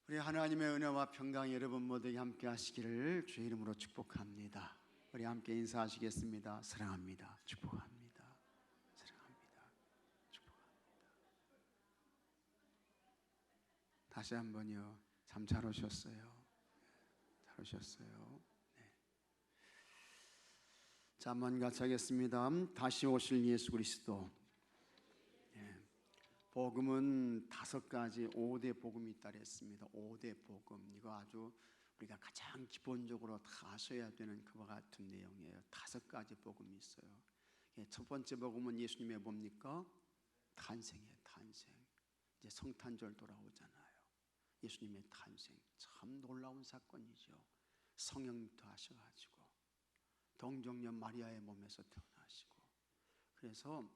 우리 하나님의 은혜와 평강이 여러분 모두에게 함께 하시기를 주의 이름으로 축복합니다. 우리 함께 인사하시겠습니다. 사랑합니다. 축복합니다. 사랑합니다. 축복합니다. 다시 한번요. 참 잘 오셨어요. 잘 오셨어요. 네. 자, 한번 같이 하겠습니다. 다시 오실 예수 그리스도. 복음은 5가지 5대 복음이 있다 그랬습니다. 5대 복음, 이거 아주 우리가 가장 기본적으로 다 아셔야 되는 그와 같은 내용이에요. 5가지 복음이 있어요. 첫 번째 복음은 예수님의 뭡니까? 탄생이에요. 탄생. 이제 성탄절 돌아오잖아요. 예수님의 탄생, 참 놀라운 사건이죠. 성령도 하셔가지고 동정녀 마리아의 몸에서 태어나시고, 그래서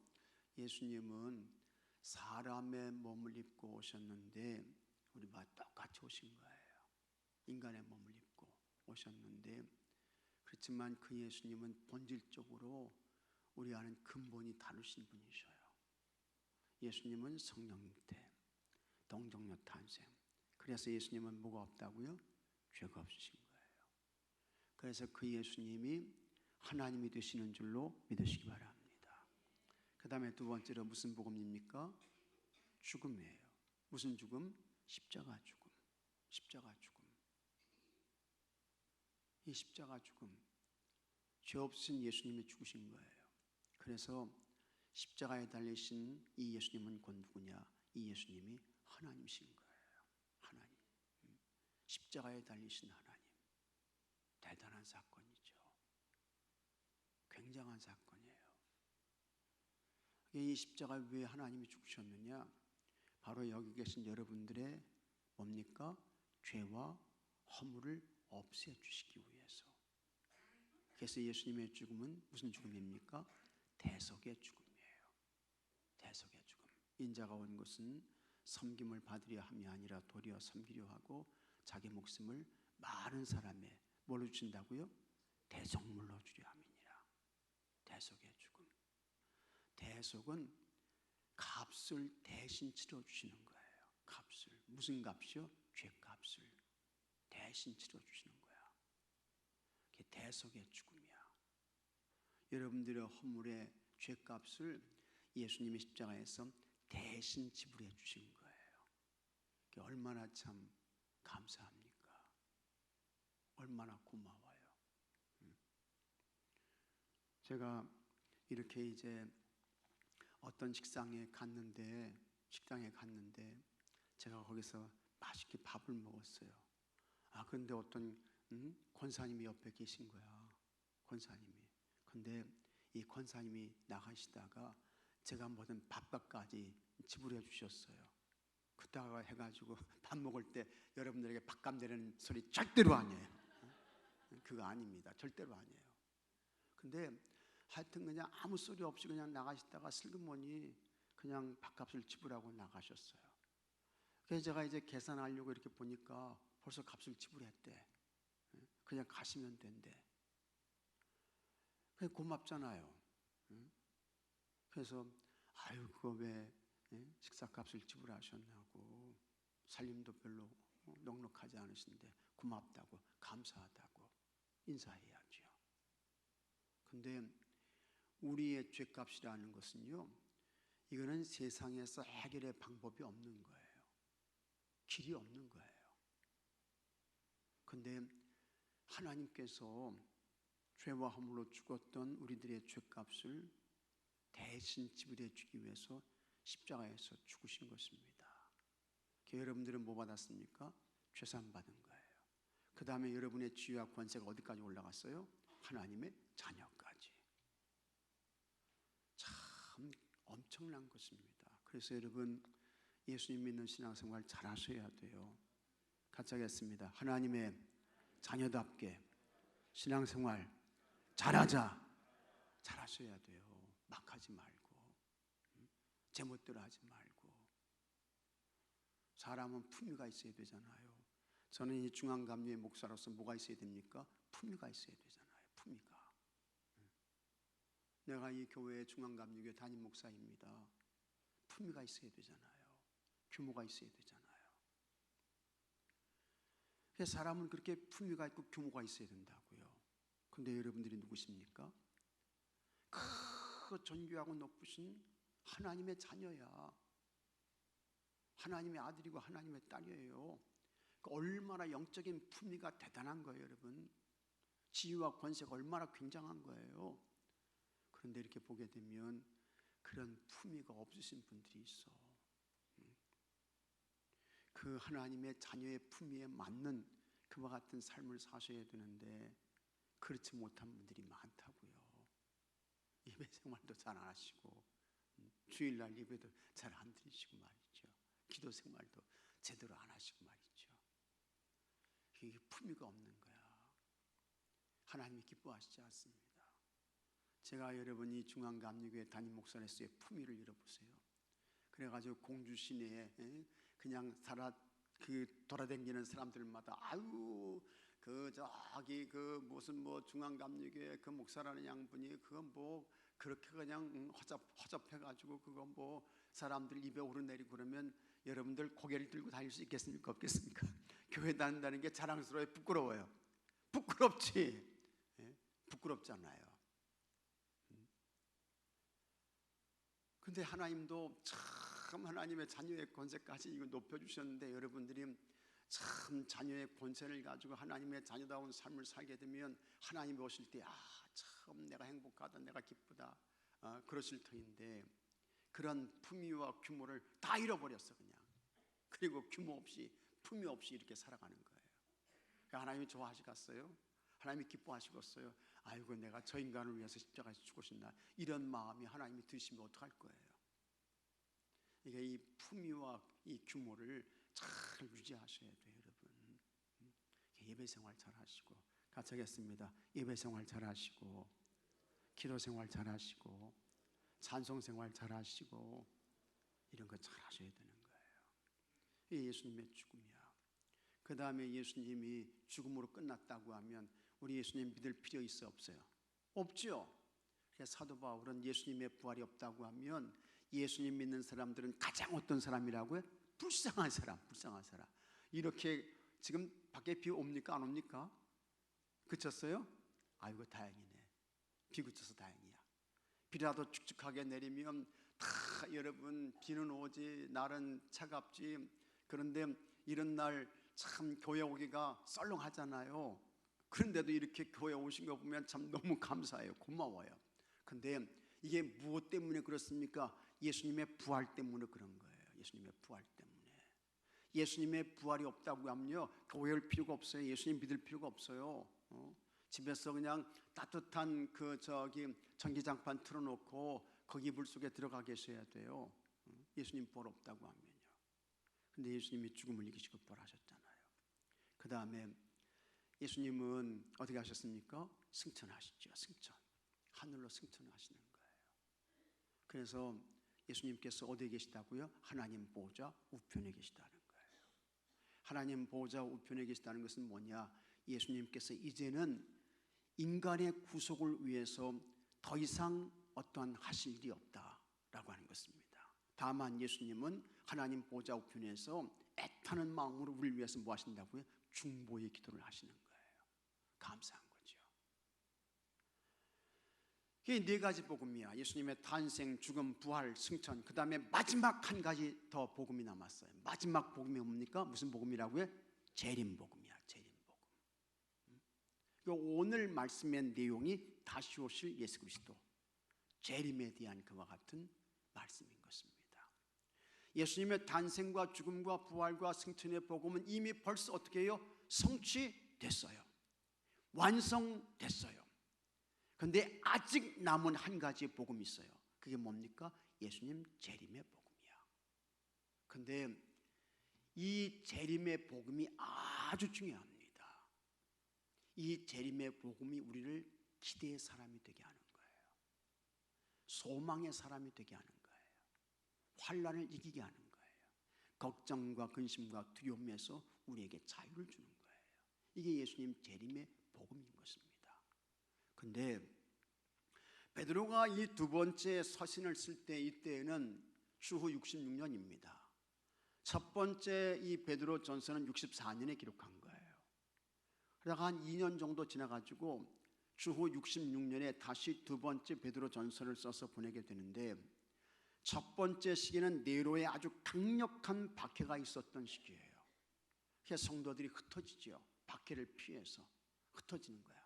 예수님은 사람의 몸을 입고 오셨는데 우리와 똑같이 오신 거예요. 인간의 몸을 입고 오셨는데, 그렇지만 그 예수님은 본질적으로 우리와는 근본이 다르신 분이셔요. 예수님은 성령 잉태, 동정녀 탄생. 그래서 예수님은 뭐가 없다고요? 죄가 없으신 거예요. 그래서 그 예수님이 하나님이 되시는 줄로 믿으시기 바랍니다. 그 다음에 두 번째로 무슨 복음입니까? 죽음이에요. 무슨 죽음? 십자가 죽음. 십자가 죽음. 이 십자가 죽음, 죄 없으신 예수님이 죽으신 거예요. 그래서 십자가에 달리신 이 예수님은 곧 누구냐? 이 예수님이 하나님이신 거예요. 하나님. 십자가에 달리신 하나님. 대단한 사건이죠. 굉장한 사건이에요. 이 십자가에 왜 하나님이 죽으셨느냐? 바로 여기 계신 여러분들의 뭡니까? 죄와 허물을 없애주시기 위해서. 그래서 예수님의 죽음은 무슨 죽음입니까? 대속의 죽음이에요. 대속의 죽음. 인자가 온 것은 섬김을 받으려 함이 아니라 도리어 섬기려 하고 자기 목숨을 많은 사람의 뭘로 주신다고요? 대속물로 주려 함이니라. 대속의 죽음. 대속은 값을 대신 치러주시는 거예요. 값을. 무슨 값이요? 죄값을 대신 치러주시는 거야. 그게 대속의 죽음이야. 여러분들의 허물의 죄값을 예수님이 십자가에서 대신 지불해 주신 거예요. 그게 얼마나 참 감사합니까? 얼마나 고마워요. 제가 이렇게 이제 어떤 식당에 갔는데 제가 거기서 맛있게 밥을 먹었어요. 그런데 어떤 권사님이 옆에 계신 거야. 권사님이. 근데 이 권사님이 나가시다가 제가 먹은 밥값까지 지불해 주셨어요. 그따가 해가지고 밥 먹을 때 여러분들에게 밥값 내리는 소리 절대로 아니에요. 그거 아닙니다. 절대로 아니에요. 근데 하여튼 그냥 아무 소리 없이 그냥 나가시다가 슬그머니 그냥 밥값을 지불하고 나가셨어요. 그래서 제가 이제 계산하려고 이렇게 보니까 벌써 값을 지불했대. 그냥 가시면 된대. 그게 고맙잖아요. 그래서 그거 왜 식사값을 지불하셨냐고, 살림도 별로 넉넉하지 않으신데 고맙다고, 감사하다고 인사해야죠. 근데 우리의 죄값이라는 것은요, 이거는 세상에서 해결의 방법이 없는 거예요. 길이 없는 거예요. 근데 하나님께서 죄와 허물로 죽었던 우리들의 죄값을 대신 지불해 주기 위해서 십자가에서 죽으신 것입니다. 여러분들은 뭐 받았습니까? 죄산 받은 거예요. 그 다음에 여러분의 지위와 권세가 어디까지 올라갔어요? 하나님의 자녀까지. 참 엄청난 것입니다. 그래서 여러분, 예수님 믿는 신앙생활 잘 하셔야 돼요. 같이 하겠습니다. 하나님의 자녀답게 신앙생활 잘하자. 잘하셔야 돼요. 막 하지 말고, 제멋대로 하지 말고. 사람은 품위가 있어야 되잖아요. 저는 이 중앙감리의 목사로서 뭐가 있어야 됩니까? 품위가 있어야 되잖아요. 품위가. 내가 이 교회의 중앙감리교회 담임 목사입니다. 품위가 있어야 되잖아요. 규모가 있어야 되잖아요. 그래서 사람은 그렇게 품위가 있고 규모가 있어야 된다고요. 근데 여러분들이 누구십니까? 그 존귀하고 높으신 하나님의 자녀야. 하나님의 아들이고 하나님의 딸이에요. 얼마나 영적인 품위가 대단한 거예요, 여러분. 지위와 권세가 얼마나 굉장한 거예요. 그런데 이렇게 보게 되면 그런 품위가 없으신 분들이 있어. 그 하나님의 자녀의 품위에 맞는 그와 같은 삶을 사셔야 되는데 그렇지 못한 분들이 많다고요. 예배 생활도 잘 안 하시고 주일날 예배도 잘 안 드리시고 말이죠. 기도 생활도 제대로 안 하시고 말이죠. 이게 품위가 없는 거야. 하나님이 기뻐하시지 않습니다. 제가 여러분이 중앙감리교회 담임 목사로서의 품위를 잃어보세요. 그래가지고 공주 시내에 그냥 돌아다니는 사람들마다 아유 저기 무슨 중앙감리교회 그 목사라는 양분이 그건 그렇게 그냥 허접해가지고 그건 사람들 입에 오르내리고 그러면 여러분들 고개를 들고 다닐 수 있겠습니까? 없겠습니까? 교회 다닌다는 게 자랑스러워요? 부끄러워요? 부끄럽지. 부끄럽잖아요. 근데 하나님도 참 하나님의 자녀의 권세까지 이거 높여주셨는데 여러분들이 참 자녀의 권세를 가지고 하나님의 자녀다운 삶을 살게 되면 하나님이 오실 때 참 내가 행복하다, 내가 기쁘다 그러실 터인데 그런 품위와 규모를 다 잃어버렸어 그냥. 그리고 규모 없이 품위 없이 이렇게 살아가는 거예요. 하나님이 좋아하시겠어요? 하나님이 기뻐하시겠어요? 아이고 내가 저 인간을 위해서 십자가에서 죽으신다 이런 마음이 하나님이 드시면 어떡할 거예요? 이게 이 품위와 이 규모를 잘 유지하셔야 돼요, 여러분. 예배 생활 잘 하시고 같이 하겠습니다. 예배 생활 잘 하시고 기도 생활 잘 하시고 찬송 생활 잘 하시고 이런 거 잘 하셔야 되는 거예요. 이게 예수님의 죽음이야. 그 다음에 예수님이 죽음으로 끝났다고 하면 우리 예수님 믿을 필요 있어 없어요? 없죠. 그래서 사도 바울은 예수님의 부활이 없다고 하면 예수님 믿는 사람들은 가장 어떤 사람이라고요? 불쌍한 사람, 불쌍한 사람. 이렇게 지금 밖에 비 옵니까? 안 옵니까? 그쳤어요? 아이고 다행이네. 비 그쳐서 다행이야. 비라도 축축하게 내리면 다 여러분 비는 오지 날은 차갑지. 그런데 이런 날 참 교회 오기가 썰렁하잖아요. 그런데도 이렇게 교회 오신 거 보면 참 너무 감사해요. 고마워요. 근데 이게 무엇 때문에 그렇습니까? 예수님의 부활 때문에 그런 거예요. 예수님의 부활 때문에. 예수님의 부활이 없다고 하면요 교회 올 필요가 없어요. 예수님 믿을 필요가 없어요. 집에서 그냥 따뜻한 전기장판 틀어놓고 거기 물 속에 들어가 계셔야 돼요. 예수님 부활 없다고 하면요. 근데 예수님이 죽음을 이기시고 부활하셨잖아요. 그 다음에 예수님은 어떻게 하셨습니까? 승천하시죠. 승천. 하늘로 승천하시는 거예요. 그래서 예수님께서 어디에 계시다고요? 하나님 보좌 우편에 계시다는 거예요. 하나님 보좌 우편에 계시다는 것은 뭐냐? 예수님께서 이제는 인간의 구속을 위해서 더 이상 어떠한 하실 일이 없다라고 하는 것입니다. 다만 예수님은 하나님 보좌 우편에서 애타는 마음으로 우리를 위해서 뭐 하신다고요? 중보의 기도를 하시는 거예요. 감사한 거죠. 이게 네 가지 복음이야. 예수님의 탄생, 죽음, 부활, 승천. 그 다음에 마지막 한 가지 더 복음이 남았어요. 마지막 복음이 뭡니까? 무슨 복음이라고요? 재림 복음이야. 재림 복음. 오늘 말씀의 내용이 다시 오실 예수 그리스도 재림에 대한 그와 같은 말씀인 것입니다. 예수님의 탄생과 죽음과 부활과 승천의 복음은 이미 벌써 어떻게 해요? 성취됐어요. 완성됐어요. 그런데 아직 남은 한 가지 복음이 있어요. 그게 뭡니까? 예수님 재림의 복음이야. 그런데 이 재림의 복음이 아주 중요합니다. 이 재림의 복음이 우리를 기대의 사람이 되게 하는 거예요. 소망의 사람이 되게 하는 거예요. 환난을 이기게 하는 거예요. 걱정과 근심과 두려움에서 우리에게 자유를 주는 거예요. 이게 예수님 재림의 복음인 것입니다. 근데 베드로가 이 두 번째 서신을 쓸 때 이때에는 추후 66년입니다. 첫 번째 이 베드로 전서는 64년에 기록한 거예요. 그러다가 한 2년 정도 지나가지고 주후 66년에 다시 두 번째 베드로 전서를 써서 보내게 되는데, 첫 번째 시기는 네로의 아주 강력한 박해가 있었던 시기예요. 그래서 성도들이 흩어지죠. 박해를 피해서 흩어지는 거야.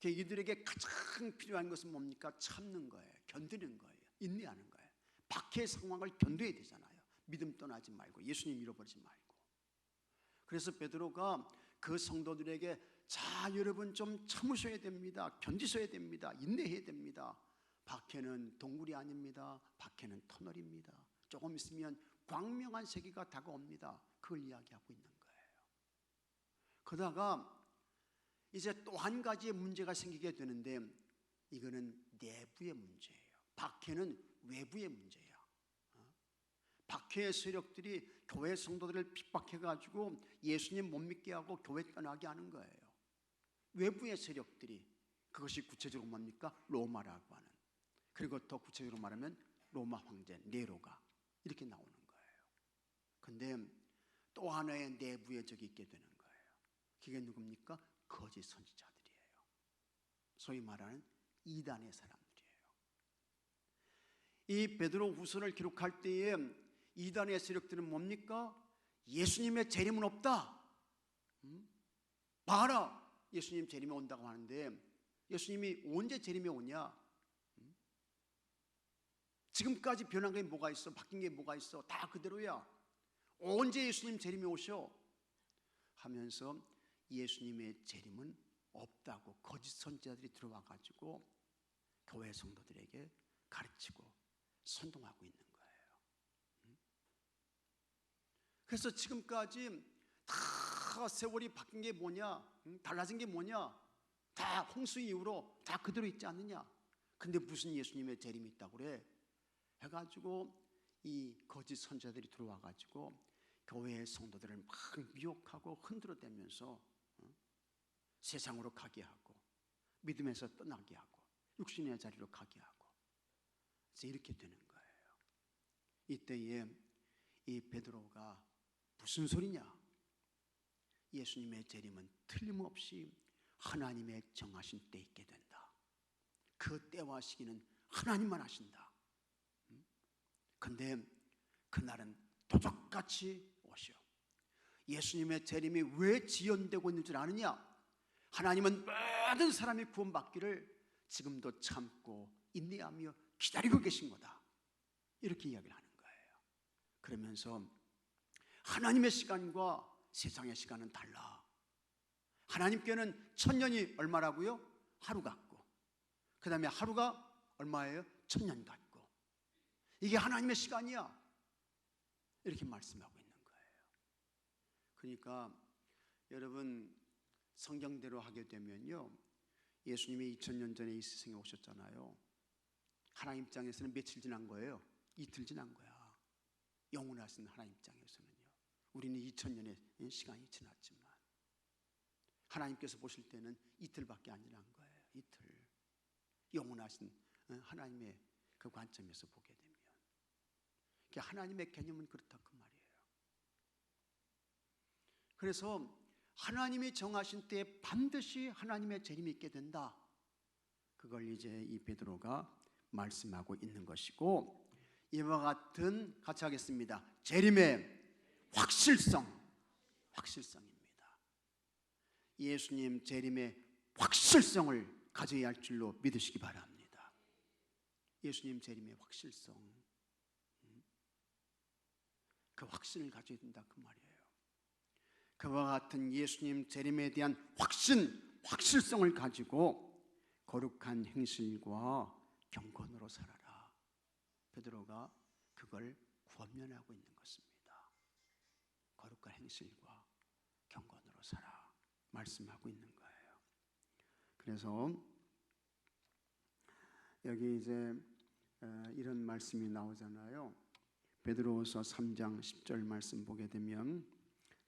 이들에게 가장 필요한 것은 뭡니까? 참는 거예요. 견디는 거예요. 인내하는 거예요. 박해의 상황을 견뎌야 되잖아요. 믿음 떠나지 말고, 예수님 잃어버리지 말고. 그래서 베드로가 그 성도들에게, 자, 여러분 좀 참으셔야 됩니다. 견디셔야 됩니다. 인내해야 됩니다. 박해는 동굴이 아닙니다. 박해는 터널입니다. 조금 있으면 광명한 세계가 다가옵니다. 그걸 이야기하고 있는 거예요. 그러다가 이제 또 한 가지의 문제가 생기게 되는데, 이거는 내부의 문제예요. 박해는 외부의 문제야. 박해의 세력들이 교회 성도들을 핍박해가지고 예수님 못 믿게 하고 교회 떠나게 하는 거예요. 외부의 세력들이, 그것이 구체적으로 뭡니까? 로마라고 하는, 그리고 더 구체적으로 말하면 로마 황제 네로가, 이렇게 나오는 거예요. 근데 또 하나의 내부의 적이 있게 되는 거예요. 그게 누굽니까? 거짓 선지자들이에요. 소위 말하는 이단의 사람들이에요. 이 베드로 후서를 기록할 때에 이단의 세력들은 뭡니까? 예수님의 재림은 없다. 봐라, 예수님 재림이 온다고 하는데 예수님이 언제 재림이 오냐? 지금까지 변한 게 뭐가 있어? 바뀐 게 뭐가 있어? 다 그대로야. 언제 예수님 재림이 오셔? 하면서 예수님의 재림은 없다고 거짓 선지자들이 들어와가지고 교회 성도들에게 가르치고 선동하고 있는 거예요. 그래서 지금까지 다 세월이 바뀐 게 뭐냐? 달라진 게 뭐냐? 다 홍수 이후로 다 그대로 있지 않느냐? 근데 무슨 예수님의 재림이 있다고 그래? 해가지고 이 거짓 선지자들이 들어와가지고 교회의 성도들을 막 미혹하고 흔들어대면서 세상으로 가게 하고 믿음에서 떠나게 하고 육신의 자리로 가게 하고, 그래서 이렇게 되는 거예요. 이때에 이 베드로가 무슨 소리냐? 예수님의 재림은 틀림없이 하나님의 정하신 때 있게 된다. 그 때와 시기는 하나님만 하신다. 근데 그날은 도적같이 오시오. 예수님의 재림이 왜 지연되고 있는 줄 아느냐? 하나님은 모든 사람이 구원받기를 지금도 참고 인내하며 기다리고 계신 거다. 이렇게 이야기를 하는 거예요. 그러면서 하나님의 시간과 세상의 시간은 달라. 하나님께는 1000년이 얼마라고요? 하루 같고, 그 다음에 하루가 얼마예요? 1000년 같고. 이게 하나님의 시간이야. 이렇게 말씀하고 있는 거예요. 그러니까 여러분, 성경대로 하게 되면요, 예수님이 2000년 전에 이 세상에 오셨잖아요. 하나님 입장에서는 며칠 지난 거예요? 이틀 지난 거야. 영원하신 하나님 입장에서는요. 우리는 2000년의 시간이 지났지만 하나님께서 보실 때는 이틀밖에 안 지난 거예요. 이틀. 영원하신 하나님의 그 관점에서 보게 되면, 하나님의 개념은 그렇다 그 말이에요. 그래서 하나님이 정하신 때에 반드시 하나님의 재림이 있게 된다. 그걸 이제 이 베드로가 말씀하고 있는 것이고, 이와 같은, 같이 하겠습니다. 재림의 확실성입니다. 예수님 재림의 확실성을 가져야 할 줄로 믿으시기 바랍니다. 예수님 재림의 확실성, 그 확신을 가져야 된다 그 말이에요. 그와 같은 예수님 재림에 대한 확실성을 가지고 거룩한 행실과 경건으로 살아라. 베드로가 그걸 권면하고 있는 것입니다. 거룩한 행실과 경건으로 살아 말씀하고 있는 거예요. 그래서 여기 이제 이런 말씀이 나오잖아요. 베드로후서 3장 10절 말씀 보게 되면,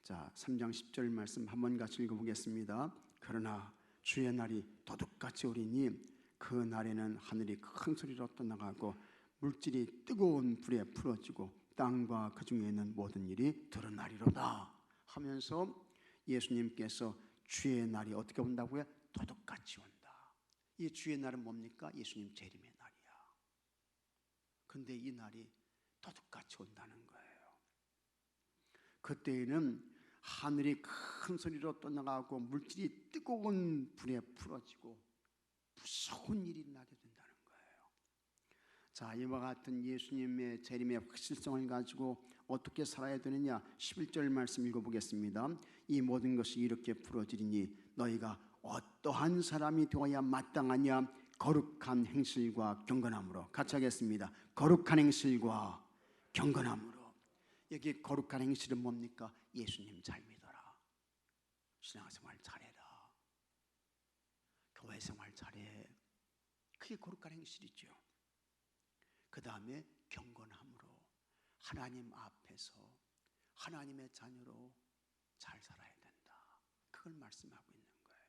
자, 3장 10절 말씀 한번 같이 읽어보겠습니다. 그러나 주의 날이 도둑같이 오리니 그 날에는 하늘이 큰 소리로 떠나가고 물질이 뜨거운 불에 풀어지고 땅과 그 중에 있는 모든 일이 드러나리로다 하면서 예수님께서 주의 날이 어떻게 온다고요? 도둑같이 온다. 이 주의 날은 뭡니까? 예수님 재림의 날이야. 근데 이 날이 도둑같이 온다는 거예요. 그때에는 하늘이 큰 소리로 떠나가고 물질이 뜨거운 불에 풀어지고 무서운 일이 나게 된다는 거예요. 자, 이와 같은 예수님의 재림의 확실성을 가지고 어떻게 살아야 되느냐? 11절 말씀 읽어보겠습니다. 이 모든 것이 이렇게 풀어지리니 너희가 어떠한 사람이 되어야 마땅하냐? 거룩한 행실과 경건함으로. 같이 하겠습니다. 거룩한 행실과 경건함으로. 여기 거룩한 행실은 뭡니까? 예수님 잘 믿어라. 신앙생활 잘해라. 교회생활 잘해. 그게 거룩한 행실이죠. 그 다음에 경건함으로 하나님 앞에서 하나님의 자녀로 잘 살아야 된다. 그걸 말씀하고 있는 거예요.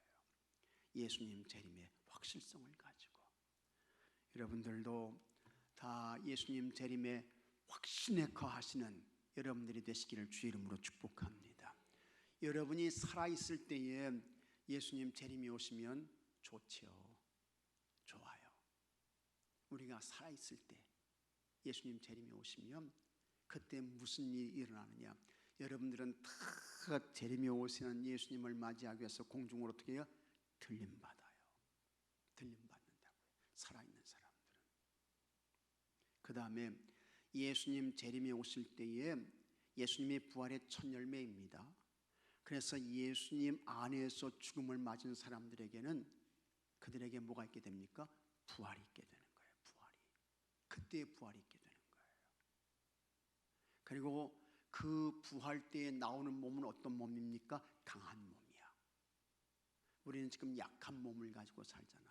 예수님 재림의 확실성을 가지고 여러분들도 다 예수님 재림의 확신에 거하시는 여러분들이 되시기를 주의 이름으로 축복합니다. 여러분이 살아있을 때에 예수님 재림이 오시면 좋죠. 좋아요. 우리가 살아있을 때 예수님 재림이 오시면 그때 무슨 일이 일어나느냐? 여러분들은 다 재림이 오시는 예수님을 맞이하기 위해서 공중으로 어떻게 해요? 들림받아요. 들림받는다고요. 살아있는 사람들은. 그 다음에 예수님 재림이 오실 때에 예수님의 부활의 첫 열매입니다. 그래서 예수님 안에서 죽음을 맞은 사람들에게는 그들에게 뭐가 있게 됩니까? 부활이 있게 되는 거예요. 부활이. 그때의 부활이 있게 되는 거예요. 그리고 그 부활 때에 나오는 몸은 어떤 몸입니까? 강한 몸이야. 우리는 지금 약한 몸을 가지고 살잖아요.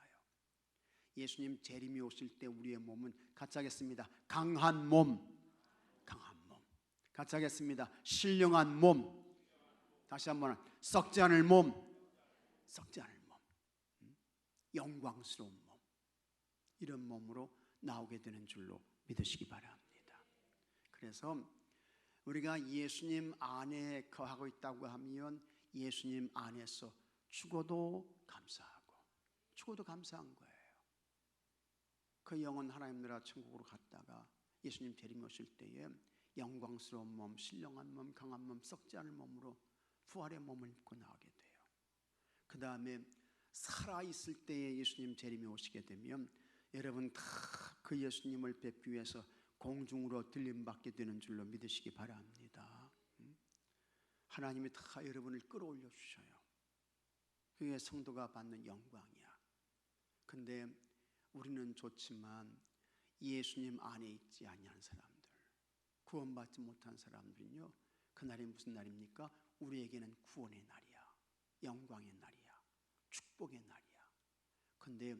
예수님 재림이 오실 때 우리의 몸은 같이 하겠습니다. 강한 몸, 강한 몸. 같이 하겠습니다. 신령한 몸. 다시 한번 썩지 않을 몸, 썩지 않을 몸. 영광스러운 몸. 이런 몸으로 나오게 되는 줄로 믿으시기 바랍니다. 그래서 우리가 예수님 안에 거하고 있다고 하면 예수님 안에서 죽어도 감사하고 죽어도 감사한 거예요. 그 영혼 하나님 나라 천국으로 갔다가 예수님 재림이 오실 때에 영광스러운 몸, 신령한 몸, 강한 몸, 썩지 않을 몸으로 부활의 몸을 입고 나오게 돼요. 그 다음에 살아있을 때에 예수님 재림이 오시게 되면 여러분 다 그 예수님을 뵙기 위해서 공중으로 들림받게 되는 줄로 믿으시기 바랍니다. 하나님이 다 여러분을 끌어올려 주셔요. 그게 성도가 받는 영광이야. 근데 우리는 좋지만 예수님 안에 있지 아니한 사람들, 구원받지 못한 사람들은요, 그날이 무슨 날입니까? 우리에게는 구원의 날이야. 영광의 날이야. 축복의 날이야. 근데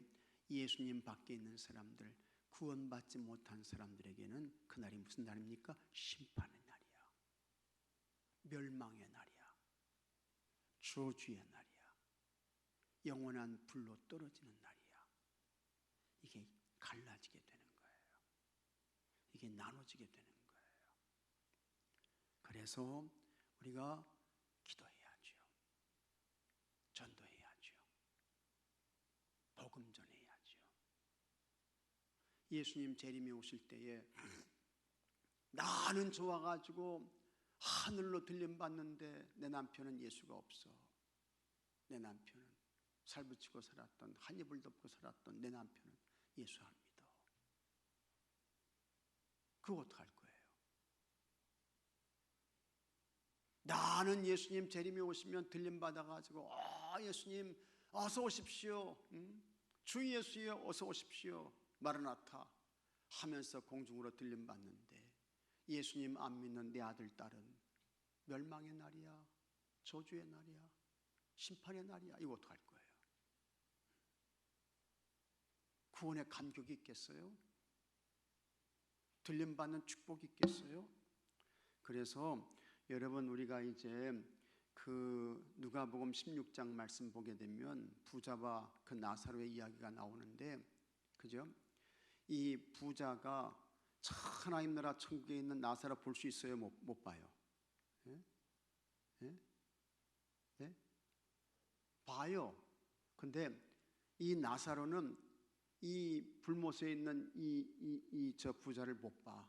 예수님 밖에 있는 사람들, 구원받지 못한 사람들에게는 그날이 무슨 날입니까? 심판의 날이야. 멸망의 날이야. 저주의 날이야. 영원한 불로 떨어지는 날이야. 이게 갈라지게 되는 거예요. 이게 나눠지게 되는 거예요. 그래서 우리가 기도해야죠. 전도해야죠. 복음 전해야죠. 예수님 재림이 오실 때에 나는 좋아가지고 하늘로 들림받는데 내 남편은 예수가 없어. 내 남편은 살붙이고 살았던, 한 입을 덮고 살았던 내 남편은 예수 안 믿어. 그거 어떡할 거예요? 나는 예수님 재림이 오시면 들림받아가지고 예수님 어서 오십시오. 주 예수여 어서 오십시오. 마르나타 하면서 공중으로 들림받는데 예수님 안 믿는 내 아들 딸은 멸망의 날이야. 저주의 날이야. 심판의 날이야. 이거 어떡할 거예요? 구원의 감격이 있겠어요? 들림받는 축복이 있겠어요? 그래서 여러분 우리가 이제 그 누가복음 16장 말씀 보게 되면 부자와 그 나사로의 이야기가 나오는데, 그죠? 이 부자가 하나님 나라 천국에 있는 나사로 볼 수 있어요? 못 봐요? 예? 예? 예? 봐요. 근데 이 나사로는 이 불못에 있는 저 부자를 못 봐.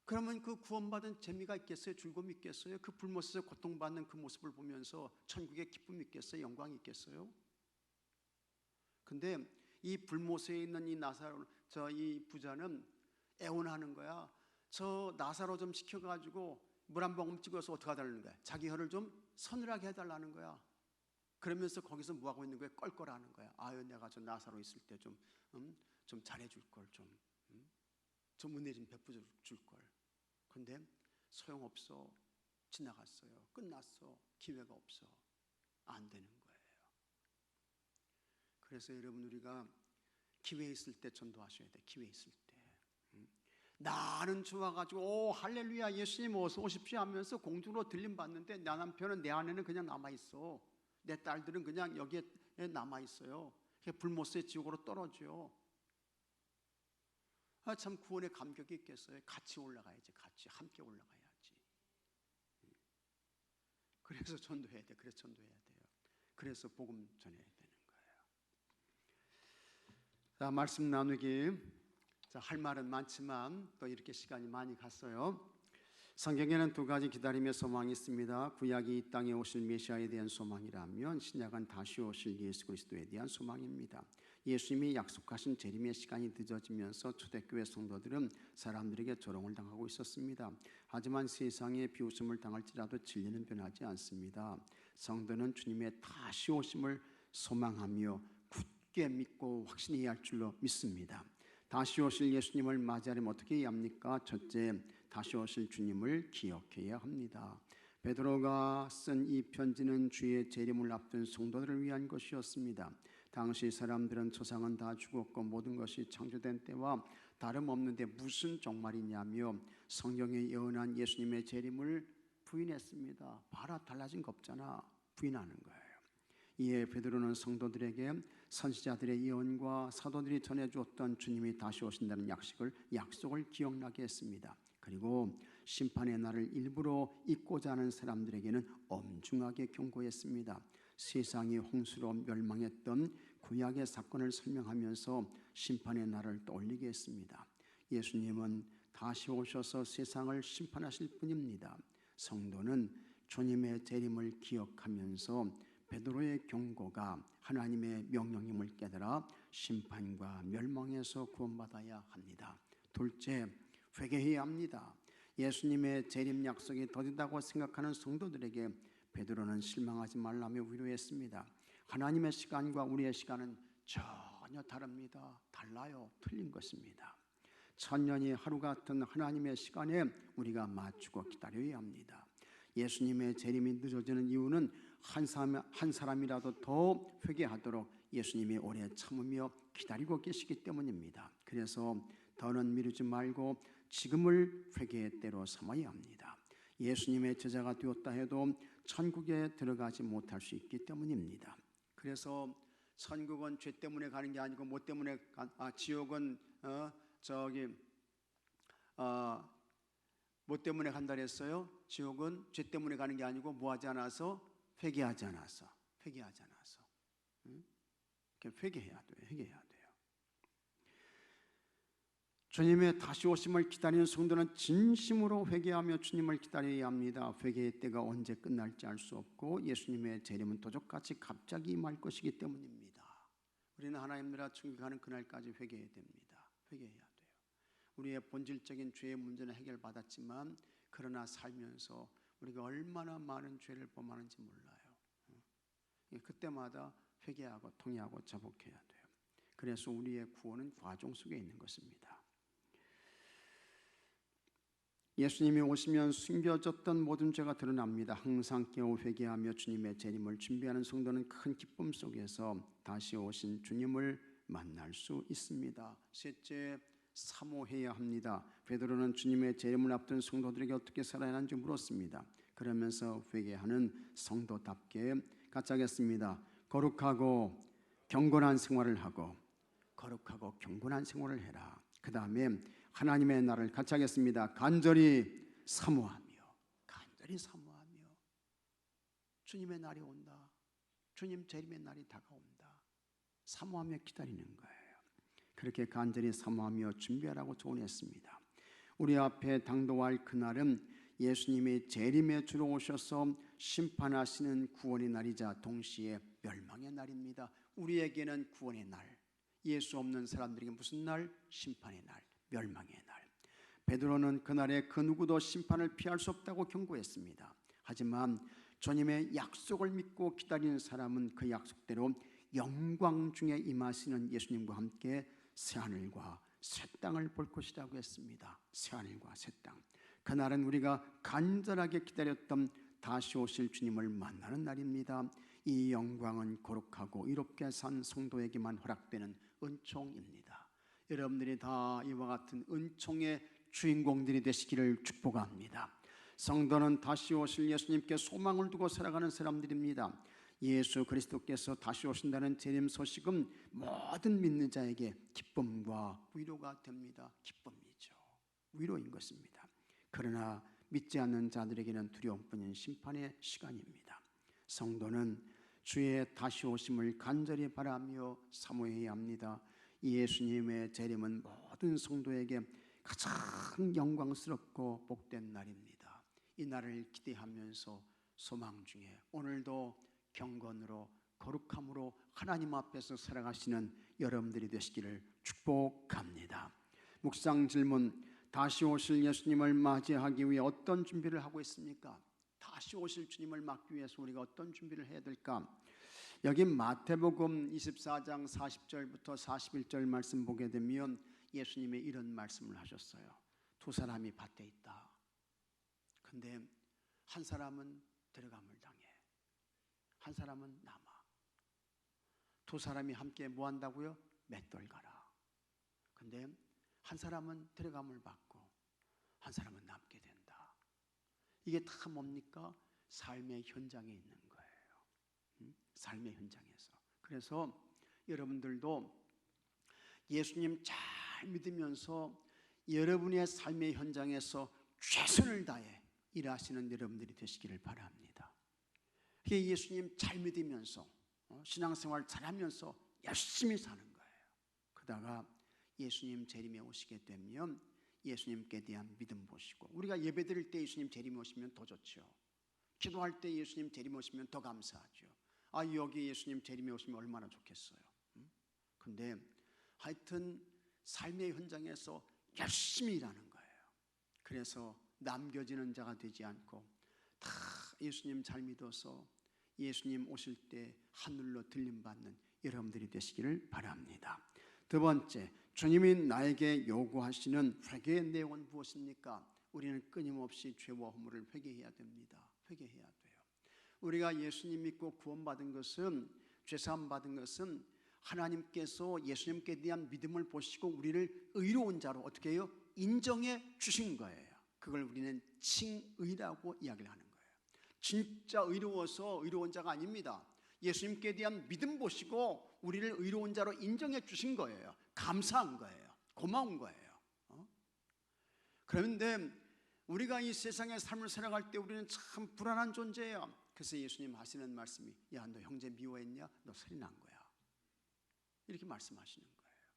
그러면 그 구원받은 재미가 있겠어요? 즐거움이 있겠어요? 그 불못에서 고통받는 그 모습을 보면서 천국의 기쁨이 있겠어요? 영광이 있겠어요? 근데 이 불못에 있는 이 나사로, 이 부자는 애원하는 거야. 저 나사로 좀 시켜가지고 물 한 모금 찍어서 어떻게 해달라는 거야? 자기 혀를 좀 서늘하게 해달라는 거야. 그러면서 거기서 뭐 하고 있는 거야? 껄껄하는 거야. 아유, 내가 저 나사로 있을 때 좀 잘해줄 걸, 좀 은혜 좀 베풀어 줄 걸. 근데 소용없어. 지나갔어요. 끝났어. 기회가 없어. 안 되는 거예요. 그래서 여러분, 우리가 기회 있을 때 전도하셔야 돼. 기회 있을 때. 나는 좋아가지고 오 할렐루야 예수님 어서 오십시오 하면서 공중으로 들림받는데 내 남편은 내 안에는 그냥 남아있어. 내 딸들은 그냥 여기에 남아있어요. 불못의 지옥으로 떨어져. 참 구원의 감격이 있겠어요. 같이 올라가야지. 같이 함께 올라가야지. 그래서 전도해야 돼. 그래서 전도해야 돼요. 그래서 복음 전해야 되는 거예요. 자, 말씀 나누기. 자, 할 말은 많지만 또 이렇게 시간이 많이 갔어요. 성경에는 두 가지 기다림의 소망이 있습니다. 구약이 이 땅에 오실 메시아에 대한 소망이라면 신약은 다시 오실 예수 그리스도에 대한 소망입니다. 예수님이 약속하신 재림의 시간이 늦어지면서 초대교회 성도들은 사람들에게 조롱을 당하고 있었습니다. 하지만 세상에 비웃음을 당할지라도 진리는 변하지 않습니다. 성도는 주님의 다시 오심을 소망하며 굳게 믿고 확신해야 할 줄로 믿습니다. 다시 오실 예수님을 맞이하려면 어떻게 해야 합니까? 첫째, 다시 오실 주님을 기억해야 합니다. 베드로가 쓴 이 편지는 주의 재림을 앞둔 성도들을 위한 것이었습니다. 당시 사람들은 조상은 다 죽었고 모든 것이 창조된 때와 다름없는데 무슨 종말이냐며 성경에 예언한 예수님의 재림을 부인했습니다. 봐라, 달라진 거 없잖아. 부인하는 거예요. 이에 베드로는 성도들에게 선지자들의 예언과 사도들이 전해주었던 주님이 다시 오신다는 약속을 기억나게 했습니다. 그리고 심판의 날을 일부러 잊고자 하는 사람들에게는 엄중하게 경고했습니다. 세상이 홍수로 멸망했던 구약의 사건을 설명하면서 심판의 날을 떠올리게 했습니다. 예수님은 다시 오셔서 세상을 심판하실 분입니다. 성도는 주님의 재림을 기억하면서 베드로의 경고가 하나님의 명령임을 깨달아 심판과 멸망에서 구원받아야 합니다. 둘째, 회개해야 합니다. 예수님의 재림 약속이 더디다고 생각하는 성도들에게 베드로는 실망하지 말라며 위로했습니다. 하나님의 시간과 우리의 시간은 전혀 다릅니다. 달라요. 틀린 것입니다. 천년이 하루 같은 하나님의 시간에 우리가 맞추고 기다려야 합니다. 예수님의 재림이 늦어지는 이유는 한 사람이라도 더 회개하도록 예수님이 오래 참으며 기다리고 계시기 때문입니다. 그래서 더는 미루지 말고 지금을 회개의 때로 삼아야 합니다. 예수님의 제자가 되었다 해도 천국에 들어가지 못할 수 있기 때문입니다. 그래서 천국은 죄 때문에 가는 게 아니고 뭐 때문에 지옥은 뭐 때문에 간다 그랬어요? 지옥은 죄 때문에 가는 게 아니고 뭐 하지 않아서? 회개하지 않아서. 회개해야 돼요. 주님의 다시 오심을 기다리는 성도는 진심으로 회개하며 주님을 기다려야 합니다. 회개의 때가 언제 끝날지 알 수 없고 예수님의 재림은 도적같이 갑자기 임할 것이기 때문입니다. 우리는 하나님 나라 천국에 가는 그날까지 회개해야 됩니다. 회개해야 돼요. 우리의 본질적인 죄의 문제는 해결받았지만 그러나 살면서 우리가 얼마나 많은 죄를 범하는지 몰라요. 그때마다 회개하고 통회하고 자복해야 돼요. 그래서 우리의 구원은 과정 속에 있는 것입니다. 예수님이 오시면 숨겨졌던 모든 죄가 드러납니다. 항상 깨어 회개하며 주님의 재림을 준비하는 성도는 큰 기쁨 속에서 다시 오신 주님을 만날 수 있습니다. 셋째, 사모해야 합니다. 베드로는 주님의 재림을 앞둔 성도들에게 어떻게 살아야 하는지 물었습니다. 그러면서 회개하는 성도답게 같이 하겠습니다. 거룩하고 경건한 생활을 하고 거룩하고 경건한 생활을 해라. 그 다음에 하나님의 날을 같이 하겠습니다. 간절히 사모하며 주님의 날이 온다. 주님 재림의 날이 다가온다. 사모하며 기다리는 거예요. 그렇게 간절히 사모하며 준비하라고 조언했습니다. 우리 앞에 당도할 그날은 예수님이 재림에 주로 오셔서 심판하시는 구원의 날이자 동시에 멸망의 날입니다. 우리에게는 구원의 날, 예수 없는 사람들에게 무슨 날? 심판의 날, 멸망의 날. 베드로는 그날에 그 누구도 심판을 피할 수 없다고 경고했습니다. 하지만 주님의 약속을 믿고 기다리는 사람은 그 약속대로 영광 중에 임하시는 예수님과 함께 새하늘과 새 땅을 볼 것이라고 했습니다. 새하늘과 새 땅. 그날은 우리가 간절하게 기다렸던 다시 오실 주님을 만나는 날입니다. 이 영광은 거룩하고 이롭게 산 성도에게만 허락되는 은총입니다. 여러분들이 다 이와 같은 은총의 주인공들이 되시기를 축복합니다. 성도는 다시 오실 예수님께 소망을 두고 살아가는 사람들입니다. 예수 그리스도께서 다시 오신다는 재림 소식은 모든 믿는 자에게 기쁨과 위로가 됩니다. 기쁨이죠. 위로인 것입니다. 그러나 믿지 않는 자들에게는 두려움뿐인 심판의 시간입니다. 성도는 주의 다시 오심을 간절히 바라며 사모해야 합니다. 예수님의 재림은 모든 성도에게 가장 영광스럽고 복된 날입니다. 이 날을 기대하면서 소망 중에 오늘도 경건으로 거룩함으로 하나님 앞에서 살아가시는 여러분들이 되시기를 축복합니다. 묵상 질문: 다시 오실 예수님을 맞이하기 위해 어떤 준비를 하고 있습니까? 다시 오실 주님을 맞기 위해서 우리가 어떤 준비를 해야 될까? 여기 마태복음 24장 40절부터 41절 말씀 보게 되면 예수님이 이런 말씀을 하셨어요. 두 사람이 밭에 있다. 근데 한 사람은 들어감을 당해. 한 사람은 남아. 두 사람이 함께 뭐 한다고요? 맷돌 가라. 근데 한 사람은 들어감을 받고 한 사람은 남게 된다. 이게 다 뭡니까? 삶의 현장에 있는 거예요. 삶의 현장에서. 그래서 여러분들도 예수님 잘 믿으면서 여러분의 삶의 현장에서 최선을 다해 일하시는 여러분들이 되시기를 바랍니다. 그게 예수님 잘 믿으면서 신앙생활 잘하면서 열심히 사는 거예요. 그러다가 예수님 재림에 오시게 되면 예수님께 대한 믿음 보시고, 우리가 예배드릴 때 예수님 재림에 오시면 더 좋죠. 기도할 때 예수님 재림에 오시면 더 감사하죠. 여기 예수님 재림에 오시면 얼마나 좋겠어요. 근데 하여튼 삶의 현장에서 열심히 일하는 거예요. 그래서 남겨지는 자가 되지 않고 다 예수님 잘 믿어서 예수님 오실 때 하늘로 들림받는 여러분들이 되시기를 바랍니다. 두 번째, 주님이 나에게 요구하시는 회개의 내용은 무엇입니까? 우리는 끊임없이 죄와 허물을 회개해야 됩니다. 회개해야 돼요. 우리가 예수님 믿고 구원받은 것은, 죄사함 받은 것은 하나님께서 예수님께 대한 믿음을 보시고 우리를 의로운 자로 어떻게 해요? 인정해 주신 거예요. 그걸 우리는 칭의라고 이야기를 하는 거예요. 진짜 의로워서 의로운 자가 아닙니다. 예수님께 대한 믿음 보시고 우리를 의로운 자로 인정해 주신 거예요. 감사한 거예요. 고마운 거예요. 그런데 우리가 이 세상의 삶을 살아갈 때 우리는 참 불안한 존재예요. 그래서 예수님 하시는 말씀이, 야, 너 형제 미워했냐? 너 소리 난 거야. 이렇게 말씀하시는 거예요.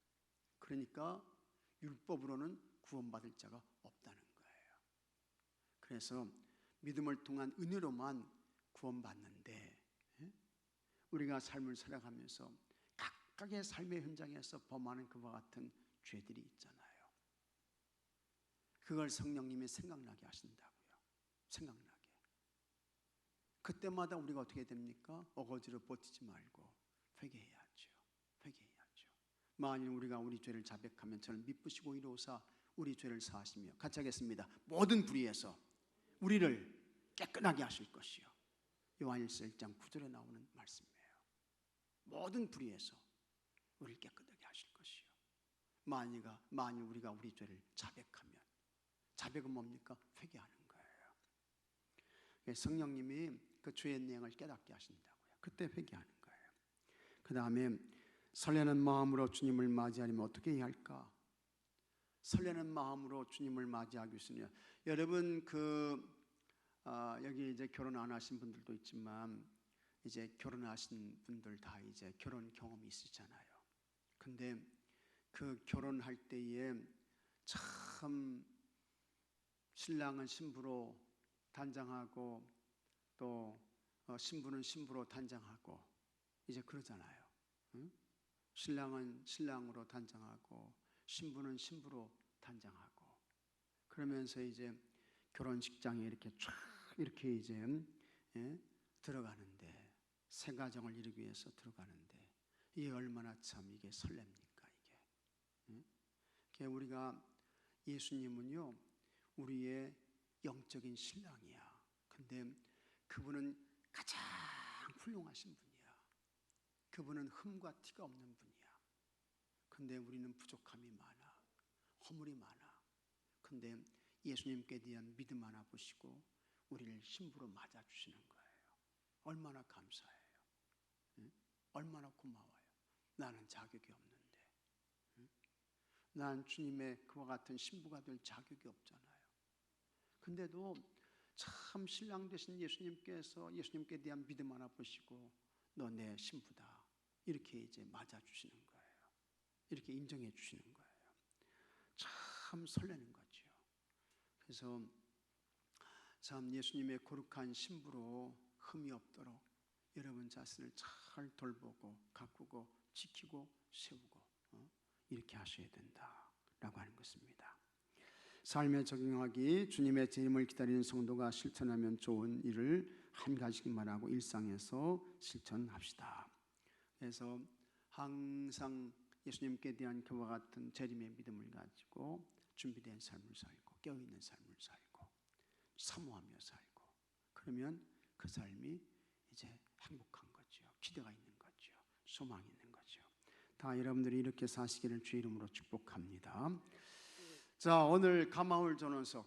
그러니까 율법으로는 구원받을 자가 없다는 거예요. 그래서 믿음을 통한 은혜로만 구원받는데, 우리가 삶을 살아가면서 각각의 삶의 현장에서 범하는 그와 같은 죄들이 있잖아요. 그걸 성령님이 생각나게 하신다고요. 생각나게. 그때마다 우리가 어떻게 됩니까? 어거지로 버티지 말고 회개해야죠. 회개해야죠. 만일 우리가 우리 죄를 자백하면 저는 미쁘시고 이로우사 우리 죄를 사하시며, 같이 하겠습니다. 모든 불의에서 우리를 깨끗하게 하실 것이요. 요한일서 1장 9절에 나오는 말씀이에요. 모든 불의에서 우리를 깨끗하게 하실 것이요. 만일 우리가 우리 죄를 자백하면, 자백은 뭡니까? 회개하는 거예요. 성령님이 그 죄의 내용을 깨닫게 하신다고요. 그때 회개하는 거예요. 그 다음에 설레는 마음으로 주님을 맞이하려면 어떻게 해야 할까? 설레는 마음으로 주님을 맞이하기 위해서는, 여러분 여기 이제 결혼 안 하신 분들도 있지만 이제 결혼하신 분들 다 이제 결혼 경험이 있으잖아요. 근데 그 결혼할 때에 참 신랑은 신부로 단장하고 또 신부는 신부로 단장하고 이제 그러잖아요. 응? 신랑은 신랑으로 단장하고 신부는 신부로 단장하고 그러면서 이제 결혼식장에 이렇게 쫙 이렇게 이제 들어가는데 새 가정을 이루기 위해서 들어가는데 이게 얼마나 참 이게 설렙니까 이게. 응? 우리가 예수님은요 우리의 영적인 신랑이야. 근데 그분은 가장 훌륭하신 분이야. 그분은 흠과 티가 없는 분이야. 근데 우리는 부족함이 많아. 허물이 많아. 근데 예수님께 대한 믿음 하나 보시고 우리를 신부로 맞아주시는 거예요. 얼마나 감사해요. 응? 얼마나 고마워요. 나는 자격이 없는데. 응? 난 주님의 그와 같은 신부가 될 자격이 없잖아요. 근데도 참 신랑 되신 예수님께서 예수님께 대한 믿음 하나 보시고 너 내 신부다 이렇게 이제 맞아주시는 거예요. 이렇게 인정해 주시는 거예요. 참 설레는 거죠. 그래서 참 예수님의 거룩한 신부로 흠이 없도록 여러분 자신을 잘 돌보고 가꾸고 지키고 세우고 이렇게 하셔야 된다라고 하는 것입니다. 삶에 적용하기 주님의 재림을 기다리는 성도가 실천하면 좋은 일을 한 가지만 하고 일상에서 실천합시다. 그래서 항상 예수님께 대한 그와 같은 재림의 믿음을 가지고 준비된 삶을 살고 깨어있는 삶을 살고 사모하며 살고 그러면 그 삶이 이제 행복한 거죠. 기대가 있는 거죠. 소망이 있는 거죠. 다 여러분들이 이렇게 사시기를 주의 이름으로 축복합니다. 자, 오늘 가마울 전원석